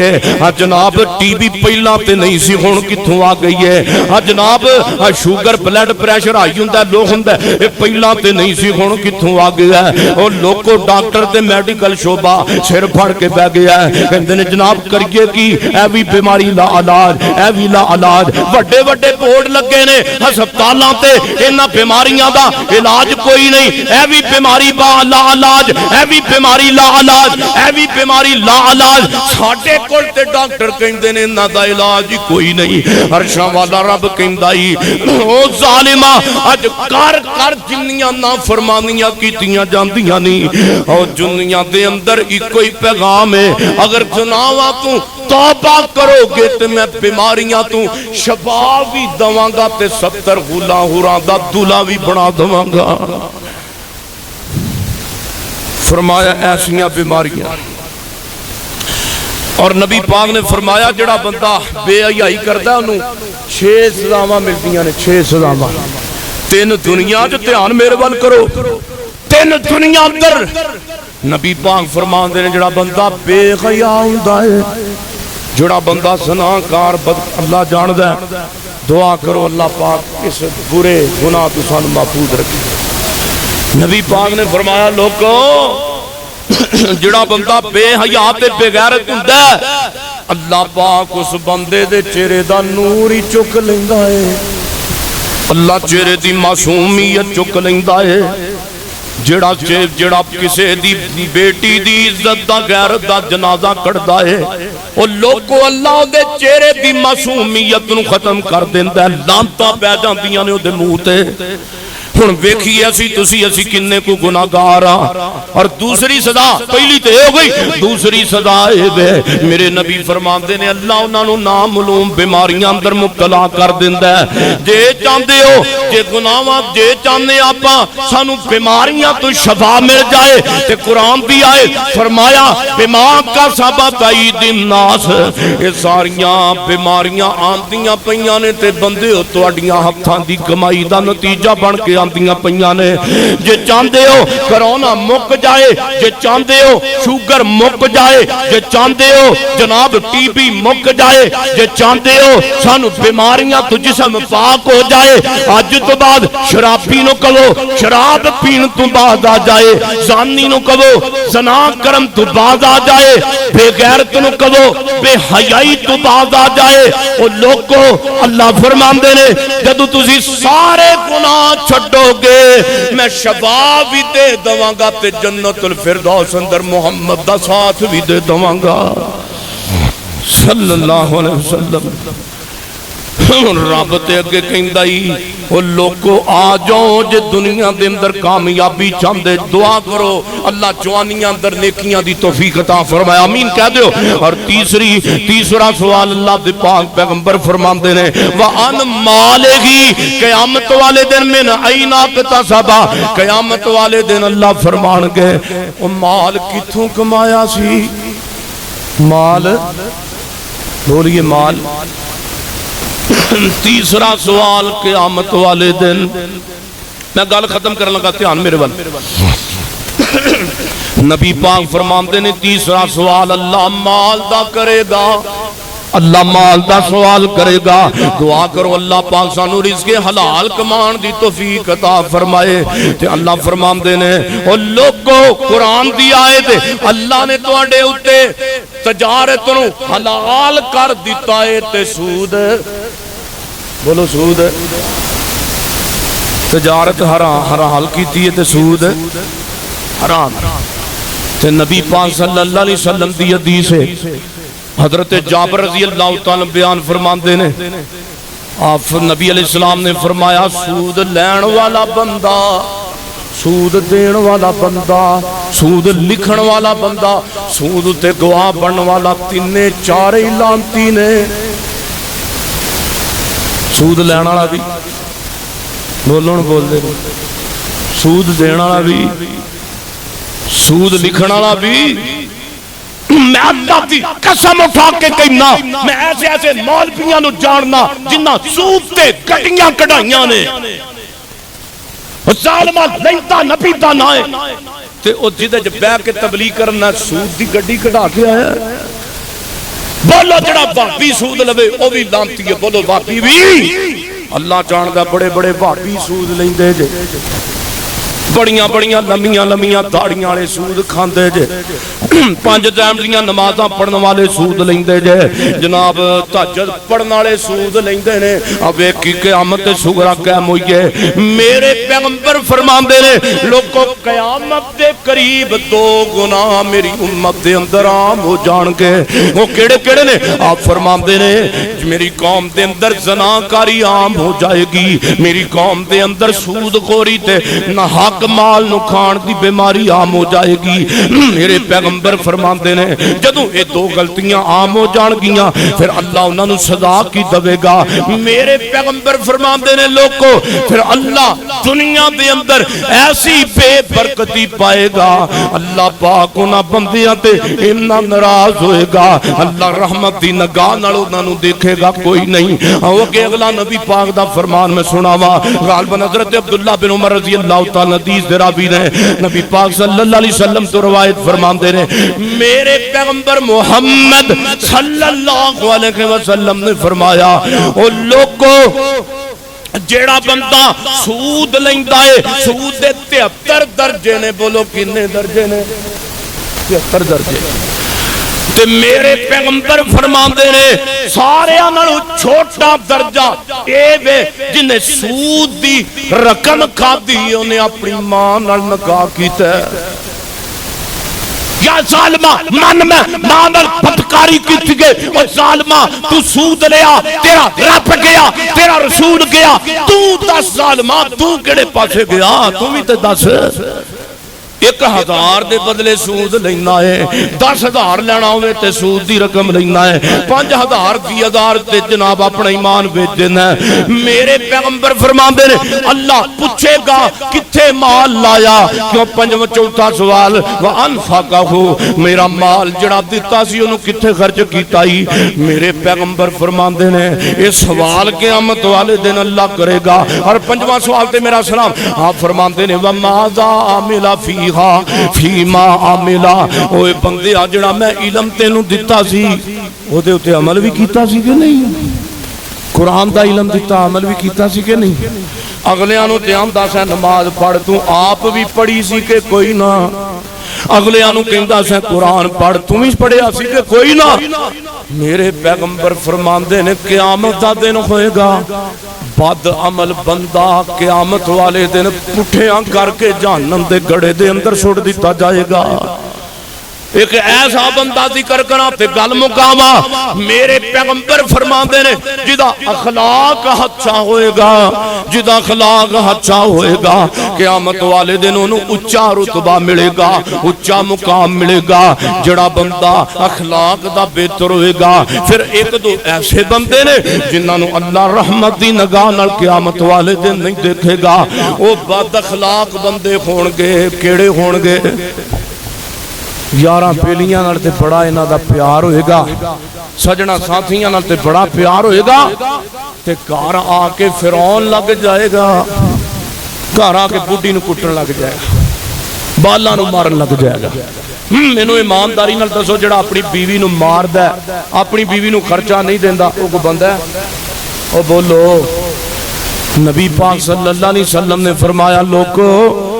ہے؟ ہاں جناب ٹی بی پہلا تے نہیں سی ہن کتھوں آ گئی ہے؟ ہاں جناب شوگر بلڈ پریشر ہائی ہوندا لو ہوندا اے پہلا تے نہیں سی ہن کتھوں آ گیا ہے؟ او لوکو ڈاکٹر تے میڈیکل شعبہ سر پھڑ کے بہ گیا ہے، کہندے نے جناب کریے کی اے وی بیماری لا علاج، اے وی لا علاج، بڑے بڑے بورڈ لگے نے ہسپتالاں تے انہاں بیماریاں دا علاج کوئی نہیں، اے وی بیماری با لا علاج، اے وی بیماری لا علاج، اے وی بیماری لا علاج، ساڈے کول تے ڈاکٹر کہندے نے انہاں دا علاج ہی کوئی نہیں۔ عرشاں والا رب کہندا ہی او ظالما اج کر کر جنیاں نافرمانیاں کیتیاں جاندیاں نہیں، او دنیا دے اندر ایک ہی پیغام ہے، اگر جناواں تو توبہ کرو گے تو میں بیماریاں تو شفا بھی دواں گا تے 70 غلاں ہوراں دا دلہا بھی بنا دواں گا۔ فرمایا ایسیاں بیماریاں، اور نبی پاک نے فرمایا جڑا بندہ بے حیائی کردا ہے انہوں 6 سزاواں ملدیاں نے، 6 سزاواں، 3 دنیا جو دھیان میرے ول کرو، 3 دنیا اندر نبی پاک فرماندے نے جڑا بندہ بے حیا ہوندا ہے، جڑا بندہ زناکار اللہ جاندا ہے، دعا کرو اللہ پاک اس برے گناہ تو سانو محفوظ رکھے۔ نبی پاک نے فرمایا لوگو جڑا بندہ بے حیا تے بے غیرت ہوندا ہے، اللہ پاک اس بندے دے چہرے دا نور ہی چک لیندا ہے، اللہ چہرے دی معصومیت چک لیندا ہے۔ جڑا کسے دی بیٹی دی عزت دا غیرت دا جنازہ کڑدا ہے، او لوگو اللہ دے چہرے دی معصومیت نو ختم کر دیندا ہے، لعنتاں پہ جاندیاں نے او دے منہ تے۔ ہن ویکھیے اسی کنے کو گناہگار ہاں، اور دوسری سزا پہلی تے ہو گئی، دوسری سزا اے دے میرے نبی فرماندے نے اللہ انہاں نو نامعلوم بیماریاں اندر مبتلا کر دیندا ہے۔ جے چاہندے ہو جے گناہاں جے چاہنے آپاں سانو بیماریاں تو شفا مل جائے تے قرآن دی آئے فرمایا بما کا سبب عید الناس، یہ ساریاں بیماریاں آندیاں پیاں نے تے بندے ہو تواڈیاں ہتھاں دی کمائی دا نتیجہ بن کے آندیاں پیاں نے۔ جے چاہندے ہو کرونا مک جائے، جے چاہندے ہو شوگر مک جائے، جے چاہندے ہو جناب ٹی بی مک جائے، جے چاہندے ہو سانو بیماریاں تو جسم پاک ہو جائے، آج تو بعد شرابی نو کہو شراب پین تو بعد آ جائے، زانی نو کہو زنا کرم تو بعد آ جائے، بے غیرت نو کہو بے حیائی تو بعد آ جائے، او لوگو اللہ فرماندے نے جدو تسی سارے گناہ چھڈو گے میں شفا بھی دے دواں گا تے جنت الفردوس اندر محمد دا ساتھ بھی دے دواں گا صلی اللہ علیہ وسلم۔ رب تے اگے کہندا ہی او لوگو آ جاؤ جے دنیا دے اندر کامیابی چاہندے دعا کرو اللہ جوانیاں اندر نیکیاں دی توفیق عطا فرمائے، آمین کہہ دیو۔ اور تیسرا سوال اللہ دے پاک پیغمبر فرماندے نے وَأَنْ مَالِهِ، قیامت والے دن من أَيْنَ اكْتَسَبَ، قیامت والے دن اللہ فرمان گے او مال کتھوں کمایا سی؟ مال بولیے مال۔ تیسرا سوال قیامت والے دن، میں گل ختم کرنے لگا دھیان میرے ول، نبی پاک فرماندے نے تیسرا سوال اللہ مال دا کرے گا، اللہ مال دا سوال کرے گا۔ دعا کرو اللہ پاک سانو رزق حلال کمان دی توفیق عطا فرمائے۔ تے اللہ فرماندے نے او لوگو قرآن دی آیت اللہ نے تواڈے اوتے تجارت نو حلال کر دیتا ہے تے سود، بولو سود، تجارت حلال کیتی ہے تے سود حرام۔ تے نبی پاک صلی اللہ علیہ وسلم دی حدیث ہے، حضرت جابر رضی اللہ تعالی بیان فرماندے نے آپ نبی علیہ السلام نے فرمایا سود لین والا بندہ، سود دین والا بندہ، سود لکھن والا بندہ، سود تے گواہ بنن والا تینے چارے لانتی نے۔ سود لین والا بھی بولن بول دے، سود دین والا بھی، سود لکھن والا بھی۔ میں اللہ دی قسم اٹھا کے کہنا میں ایسے ایسے مولویاں نو جاننا جنہ سود تے گڈیاں کڈائیاں نے، ظالمہ لیندا نبی دا نا ہے تے او جدے بہ کے تبلیغ کرنا سود دی گڈی کڈا کے آیا بولو جڑا بھابی سود لوے وہ بھی لانتی ہے، بولو بھابی بھی اللہ جاندا بڑے بڑے بھابی سود لیندے جے، بڑیاں بڑیاں لمیاں لمیاں داڑیاں والے سود کھاندے جے، 5 ٹائم دیاں نمازاں پڑھن والے سود لیندے جے، جناب تہجد پڑھن والے سود لیندے نے۔ اب ویکھی قیامت صغری قائم ہوئی ہے، میرے پیغمبر فرماندے نے لوگو قیامت دے قریب 2 گناہ میری امت دے اندر عام ہو جان گے۔ وہ کیڑے کیڑے نے؟ آپ فرماندے نے میری قوم دے اندر زناکاری عام ہو جائے گی، میری قوم دے اندر سود خوری تے ناحق مال نو کھان دی بیماری عام ہو جائے گی۔ میرے پیغمبر فرماندے نے جدوں یہ 2 غلطیاں عام ہو جان گیاں پھر اللہ انہاں نو سزا کی دے گا۔ میرے پیغمبر فرماندے نے لوگو پھر اللہ دنیا دے اندر ایسی بے برکتی پائے گا، اللہ پاک انہاں بندیاں تے اتنا ناراض ہوئے گا، اللہ رحمت دی نگاہ نال انہاں نو دیکھے گا کوئی نہیں۔ او کہ اگلا نبی پاک دا فرمان میں سناواں، غالباً حضرت عبداللہ بن عمر رضی اللہ تعالی حدیث دے راوی نے، نبی پاک صلی اللہ علیہ وسلم تو روایت فرماندے نے میرے پیغمبر محمد صلی اللہ علیہ وسلم نے فرمایا او لوگو جیڑا بندہ سود لیندا ہے، سود دے 73 درجے نے، بولو کنے درجے نے؟ 73 درجے۔ تے میرے پیغمبر فرماندے نے سارے نالوں چھوٹا درجہ اے وے جنہیں سود دی رقم کھادی انہیں اپنی ماں نال نکاح کیتا ہے۔ یا ظالمہ من میں ماں نال بدکاری کیتی گئے، او ظالمہ تو سود لیا، تیرا رب گیا، تیرا رسول گیا، تو دس ظالمہ تو کیڑے پاسے گیا؟ تو بھی تے دس 1000 دے بدلے سود لینا ہے، 10,000 لینا ہوئے تے سود دی رقم لینا ہے، 5,000 10,000 تے جناب اپنا ایمان بیچ دینا ہے۔ میرے پیغمبر فرماندے نے اللہ پوچھے گا کتھے مال لایا؟ کیوں 5واں چوتھا سوال وَأَنْفَقَهُ، میرا مال جڑا دیتا سی انہوں کتھے خرچ کیتا ہی؟ میرے پیغمبر فرماندے نے یہ سوال قیامت والے دن اللہ کرے گا۔ اور 5واں سوال تے میرا سلام آپ فرماندے نے وَمَاذَا عَمِلَ فِيهَا فیما عاملہ، اوے بندے جڑا میں علم تینوں دیتا سی او دے اتے عمل بھی کیتا سی کہ نہیں؟ قرآن دا علم دیتا عمل بھی کیتا سی کہ نہیں؟ اگلیاں نو تیام داسا نماز پڑھ تو آپ بھی پڑھی سی کہ کوئی نہ، اگلیاں نو کہندا سے قرآن پڑھ تو بھی پڑھیا سی کہ کوئی نہ۔ میرے پیغمبر فرماندے نے قیامت دا دن ہوئے گا بد عمل بندہ قیامت والے دن پٹھیاں کر کے جہنم دے گڑے دے اندر چھوڑ دیتا جائے گا۔ ایک ایسا بندہ ذکر کرا تے گل مکاوا، میرے پیغمبر فرماندے نے جدا اخلاق اچھا ہوئے گا، جدا اخلاق اچھا ہوئے گا قیامت والے دن انہوں اچھا رتبہ ملے گا، اچھا مقام ملے گا۔ جڑا بندہ اخلاق دا بہتر ہوئے گا پھر 1-2 ایسے بندے نے جنہاں نو اللہ رحمت دی نگاہ نال قیامت والے دن نہیں دیکھے گا، وہ بد اخلاق بندے ہون گے۔ کیڑے ہون گے؟ یاراں پیلیاں نال تے بڑا انہاں دا پیار ہوئے گا، سجنا ساتھیاں نال تے بڑا پیار ہوئے گا، تے گھر آ کے فرعون لگ جائے گا، گھر آ کے بڈھی نو کٹن لگ جائے گا، بالاں نو مارن لگ جائے گا۔ مینوں ایمانداری نال دسو جڑا اپنی بیوی نو ماردا ہے، اپنی بیوی نو خرچہ نہیں دیندا، او کو بندہ ہے؟ او بولو۔ نبی پاک صلی اللہ علیہ وسلم نے فرمایا لوگو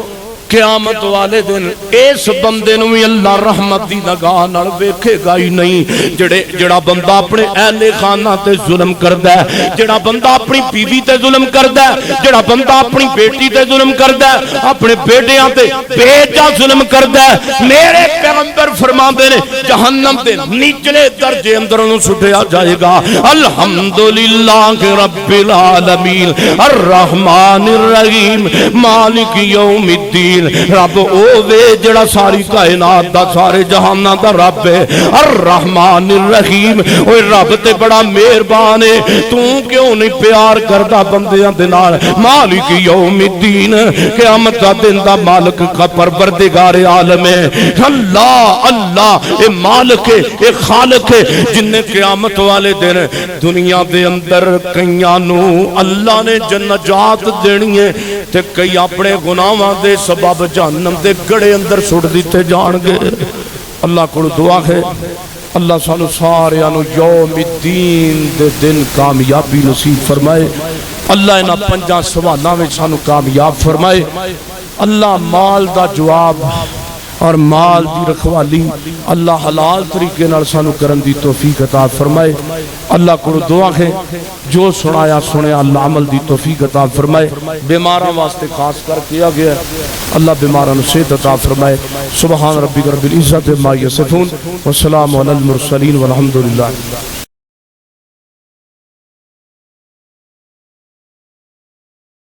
قیامت والے دن اس بندے نو بھی اللہ رحمت دی نگاہ نال ویکھے گا ہی نہیں۔ جڑا بندہ اپنے اہل خانہ تے ظلم کردا ہے، جڑا بندہ اپنی بیوی تے ظلم کردا ہے، جڑا بندہ اپنی بیٹی تے ظلم کردا ہے، اپنے بیٹیاں تے بے جا ظلم کردا ہے، میرے پیغمبر فرماندے نے جہنم دے نچلے درجے اندر انہوں سٹیا جائے گا۔ الحمدللہ رب العالمین الرحمن الرحیم مالک یوم الدین، رب او وے جڑا ساری کائنات دا سارے جہاناں دا رب ہے، الرحمن الرحیم، اوے رب تے بڑا مہربان ہے، تو کیوں نہیں پیار کردا بندیاں دے نال؟ مالک یوم الدین، قیامت دا دن دا مالک کا پروردگار عالم ہے۔ اللہ اللہ اے مالک ہے، اے خالق ہے، جن نے قیامت والے دن دنیا دے اندر کئیاں نو اللہ نے جنت دینی ہے تے کئی اپنے گناہاں دے سبب جہنم دے گڑے اندر سٹ دیتے جان گے۔ اللہ کو دعا ہے اللہ سانو سارے انو یوم الدین دے دن کامیابی نصیب فرمائے اللہ انہا پنجاں سوالہ میں سانو کامیاب فرمائے اللہ مال دا جواب اور مال دی رکھوالی اللہ حلال طریقے نال سانو کرن دی توفیق عطا فرمائے اللہ کو دعا ہے جو سنایا سنے اللہ عمل دی توفیق عطا فرمائے بیماراں واسطے خاص کر کیا گیا اللہ بیماراں نو صحت عطا فرمائے سبحان ربک رب العزت عما یصفون والسلام علی المرسلین والحمد للہ